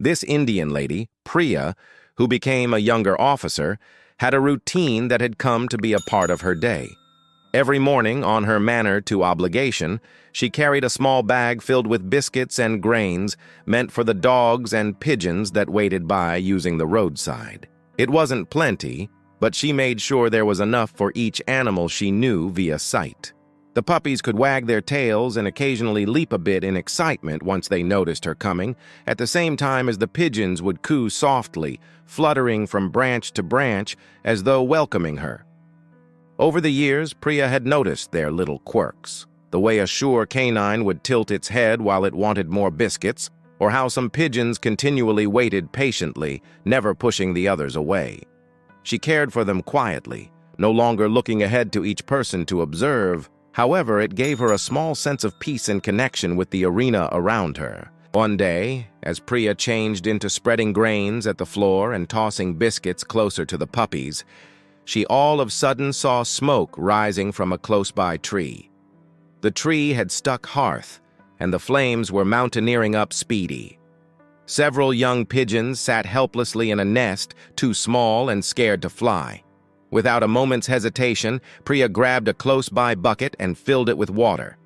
This Indian lady, Priya, who became a younger officer, had a routine that had come to be a part of her day. Every morning, on her manner to obligation, she carried a small bag filled with biscuits and grains meant for the dogs and pigeons that waited by using the roadside. It wasn't plenty, but she made sure there was enough for each animal she knew via sight. The puppies could wag their tails and occasionally leap a bit in excitement once they noticed her coming, at the same time as the pigeons would coo softly, fluttering from branch to branch as though welcoming her. Over the years, Priya had noticed their little quirks, the way a sure canine would tilt its head while it wanted more biscuits, or how some pigeons continually waited patiently, never pushing the others away. She cared for them quietly, no longer looking ahead to each person to observe. However, it gave her a small sense of peace and connection with the arena around her. One day, as Priya changed into spreading grains at the floor and tossing biscuits closer to the puppies, she all of a sudden saw smoke rising from a close-by tree. The tree had stuck hearth, and the flames were mountaineering up speedy. Several young pigeons sat helplessly in a nest, too small and scared to fly. Without a moment's hesitation, Priya grabbed a close-by bucket and filled it with water.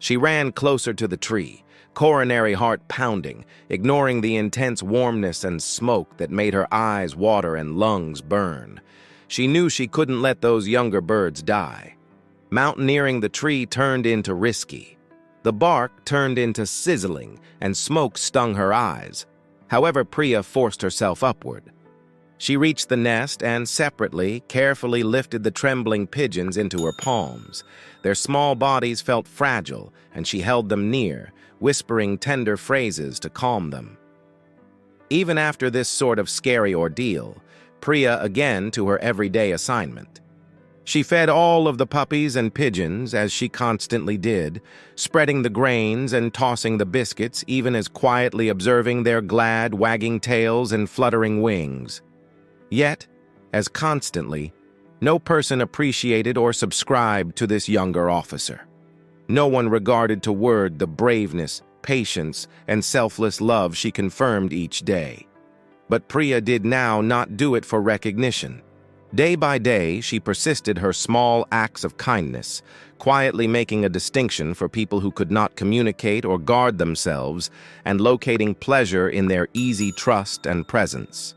She ran closer to the tree, coronary heart pounding, ignoring the intense warmness and smoke that made her eyes water and lungs burn. She knew she couldn't let those younger birds die. Mountaineering the tree turned into risky. The bark turned into sizzling, and smoke stung her eyes. However, Priya forced herself upward. She reached the nest and, separately, carefully lifted the trembling pigeons into her palms. Their small bodies felt fragile, and she held them near, whispering tender phrases to calm them. Even after this sort of scary ordeal, Priya again to her everyday assignment. She fed all of the puppies and pigeons, as she constantly did, spreading the grains and tossing the biscuits, even as quietly observing their glad, wagging tails and fluttering wings. Yet, as constantly, no person appreciated or subscribed to this younger officer. No one regarded to word the braveness, patience, and selfless love she confirmed each day. But Priya did now not do it for recognition. Day by day, she persisted her small acts of kindness, quietly making a distinction for people who could not communicate or guard themselves, and locating pleasure in their easy trust and presence.